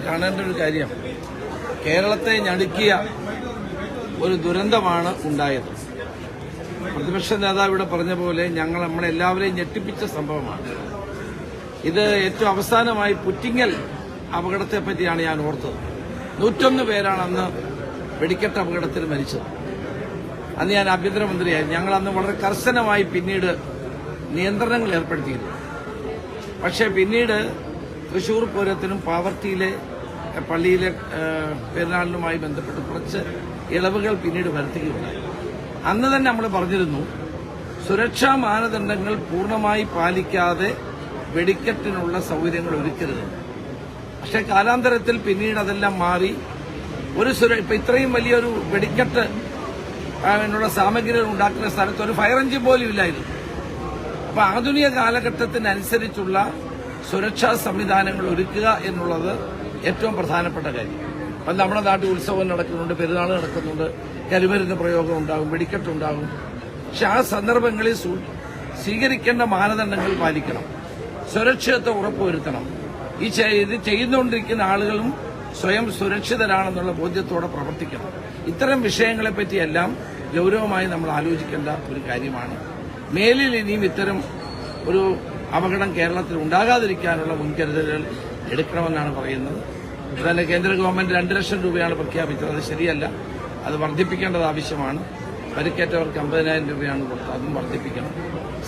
കാണേണ്ട ഒരു കാര്യം, കേരളത്തെ ഞടുക്കിയ ഒരു ദുരന്തമാണ് ഉണ്ടായത്. പ്രതിപക്ഷ നേതാവ് ഇവിടെ പറഞ്ഞ പോലെ നമ്മളെല്ലാവരെയും ഞെട്ടിപ്പിച്ച സംഭവമാണ് ഇത്. ഏറ്റവും അവസാനമായി പുറ്റിങ്ങൽ അപകടത്തെപ്പറ്റിയാണ് ഞാൻ ഓർത്തത്. 101 പേരാണ് അന്ന് വെടിക്കെട്ട് അപകടത്തിൽ മരിച്ചത്. അന്ന് ഞാൻ ആഭ്യന്തരമന്ത്രിയായി. ഞങ്ങൾ അന്ന് വളരെ കർശനമായി പിന്നീട് നിയന്ത്രണങ്ങൾ ഏർപ്പെടുത്തിയിരുന്നു. പക്ഷേ പിന്നീട് തൃശൂർ പൂരത്തിനും പാവർട്ടിയിലെ പള്ളിയിലെ പെരുന്നാളിനുമായി ബന്ധപ്പെട്ട് കുറച്ച് ഇളവുകൾ പിന്നീട് വരുത്തുകയുണ്ടായി. അന്ന് തന്നെ നമ്മൾ പറഞ്ഞിരുന്നു, സുരക്ഷാ മാനദണ്ഡങ്ങൾ പൂർണ്ണമായി പാലിക്കാതെ വെടിക്കെട്ടിനുള്ള സൗകര്യങ്ങൾ ഒരുക്കരുത്. പക്ഷേ കാലാന്തരത്തിൽ പിന്നീട് അതെല്ലാം മാറി. ഇപ്പൊ ഇത്രയും വലിയൊരു വെടിക്കെട്ട് നുള്ള സാമഗ്രികൾ ഉണ്ടാക്കുന്ന സ്ഥലത്ത് ഒരു ഫയർ എഞ്ചിൻ പോലും ഇല്ലായിരുന്നു. അപ്പൊ ആധുനിക കാലഘട്ടത്തിനനുസരിച്ചുള്ള സുരക്ഷാ സംവിധാനങ്ങൾ ഒരുക്കുക എന്നുള്ളത് ഏറ്റവും പ്രധാനപ്പെട്ട കാര്യം. അപ്പം നമ്മുടെ നാട്ടിൽ ഉത്സവം നടക്കുന്നുണ്ട്, പെരുന്നാൾ നടക്കുന്നുണ്ട്, കരിമരുന്ന് പ്രയോഗം ഉണ്ടാകും, വെടിക്കെട്ടുണ്ടാകും. പക്ഷെ ആ സന്ദർഭങ്ങളിൽ സ്വീകരിക്കേണ്ട മാനദണ്ഡങ്ങൾ പാലിക്കണം, സുരക്ഷിതത്വം ഉറപ്പുവരുത്തണം. ഇത് ചെയ്തുകൊണ്ടിരിക്കുന്ന ആളുകളും സ്വയം സുരക്ഷിതരാണെന്നുള്ള ബോധ്യത്തോടെ പ്രവർത്തിക്കണം. ഇത്തരം വിഷയങ്ങളെപ്പറ്റിയെല്ലാം ഗൌരവമായി നമ്മൾ ആലോചിക്കേണ്ട ഒരു കാര്യമാണ്. മേലിൽ ഇനിയും ഇത്തരം ഒരു അപകടം കേരളത്തിൽ ഉണ്ടാകാതിരിക്കാനുള്ള മുൻകരുതലുകൾ എടുക്കണമെന്നാണ് പറയുന്നത്. അതുപോലെ കേന്ദ്ര ഗവൺമെന്റ് 2 ലക്ഷം രൂപയാണ് പ്രഖ്യാപിച്ചത്. അത് ശരിയല്ല, അത് വർദ്ധിപ്പിക്കേണ്ടത് ആവശ്യമാണ്. പരിക്കേറ്റവർക്ക് 50,000 രൂപയാണ് കൊടുത്തത്, അതും വർദ്ധിപ്പിക്കണം.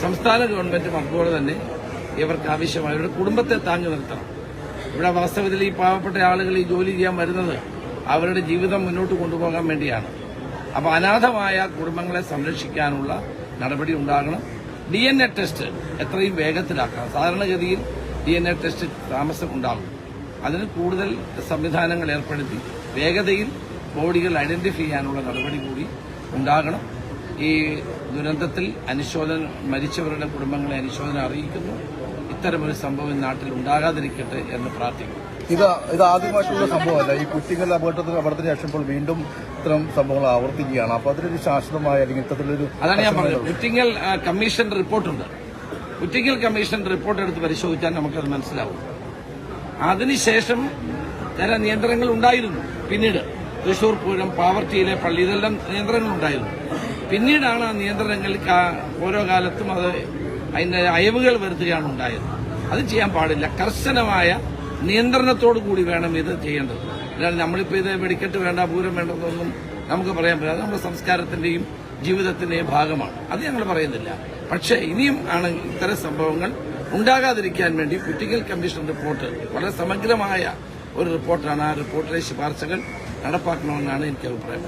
സംസ്ഥാന ഗവൺമെന്റും അതുപോലെ തന്നെ ഇവർക്ക് ആവശ്യമായ അവരുടെ കുടുംബത്തെ താങ്ങി നിർത്തണം. ഇവിടെ വാസ്തവത്തിൽ ഈ പാവപ്പെട്ട ആളുകൾ ഈ ജോലി ചെയ്യാൻ വരുന്നത് അവരുടെ ജീവിതം മുന്നോട്ട് കൊണ്ടുപോകാൻ വേണ്ടിയാണ്. അപ്പോൾ അനാഥമായ കുടുംബങ്ങളെ സംരക്ഷിക്കാനുള്ള നടപടി ഉണ്ടാകണം. DNA ടെസ്റ്റ് എത്രയും വേഗത്തിലാക്കണം. സാധാരണഗതിയിൽ DNA ടെസ്റ്റ് താമസം ഉണ്ടാകും. അതിന് കൂടുതൽ സംവിധാനങ്ങൾ ഏർപ്പെടുത്തി വേഗതയിൽ ബോഡികൾ ഐഡന്റിഫൈ ചെയ്യാനുള്ള നടപടി കൂടി ഉണ്ടാകണം. ഈ ദുരന്തത്തിൽ മരിച്ചവരുടെ കുടുംബങ്ങളെ അനുശോചനം അറിയിക്കുന്നു. ഇത്തരമൊരു സംഭവം നാട്ടിൽ ഉണ്ടാകാതിരിക്കട്ടെ എന്ന് പ്രാർത്ഥിക്കുന്നു. ഇത് ആദ്യമായിട്ടുള്ള സംഭവമല്ല. ഈ പുറ്റിങ്ങൽ അപകടത്തിന് ശേഷം വീണ്ടും ഇത്തരം സംഭവങ്ങൾ ആവർത്തിക്കുകയാണ്. അപ്പൊ അതിലൊരു ശാശ്വതമായ അല്ലെങ്കിൽ ഇത്തരത്തിലൊരു അതാണ് ഞാൻ പറഞ്ഞത്. പുറ്റിങ്ങൽ കമ്മീഷന്റെ റിപ്പോർട്ടുണ്ട്. പുറ്റിങ്ങൽ കമ്മീഷന്റെ റിപ്പോർട്ട് എടുത്ത് പരിശോധിച്ചാൽ നമുക്കത് മനസ്സിലാവും. അതിനുശേഷം ചില നിയന്ത്രണങ്ങൾ ഉണ്ടായിരുന്നു. പിന്നീട് തൃശൂർ പൂരം, പാവർട്ടിയിലെ പള്ളി, ഇതെല്ലാം നിയന്ത്രണങ്ങൾ ഉണ്ടായിരുന്നു. പിന്നീടാണ് ആ നിയന്ത്രണങ്ങൾ ഓരോ കാലത്തും അതിന്റെ അയവുകൾ വരുത്തുകയാണ് ഉണ്ടായത്. അത് ചെയ്യാൻ പാടില്ല. കർശനമായ നിയന്ത്രണത്തോടു കൂടി വേണം ഇത് ചെയ്യേണ്ടത്. അല്ലാതെ നമ്മളിപ്പോൾ ഇത് വെടിക്കെട്ട് വേണ്ട, പൂരം വേണ്ടെന്നൊന്നും നമുക്ക് പറയാൻ പറ്റില്ല. അത് നമ്മുടെ സംസ്കാരത്തിന്റെയും ജീവിതത്തിന്റെയും ഭാഗമാണ്. അത് ഞങ്ങൾ പറയുന്നില്ല. പക്ഷേ ഇനിയും ആണ് ഇത്തരം സംഭവങ്ങൾ ഉണ്ടാകാതിരിക്കാൻ വേണ്ടി പുറ്റിങ്ങൽ കമ്മീഷൻ റിപ്പോർട്ട് വളരെ സമഗ്രമായ ഒരു റിപ്പോർട്ടാണ്. ആ റിപ്പോർട്ടിലെ ശുപാർശകൾ നടപ്പാക്കണമെന്നാണ് എനിക്ക് അഭിപ്രായം.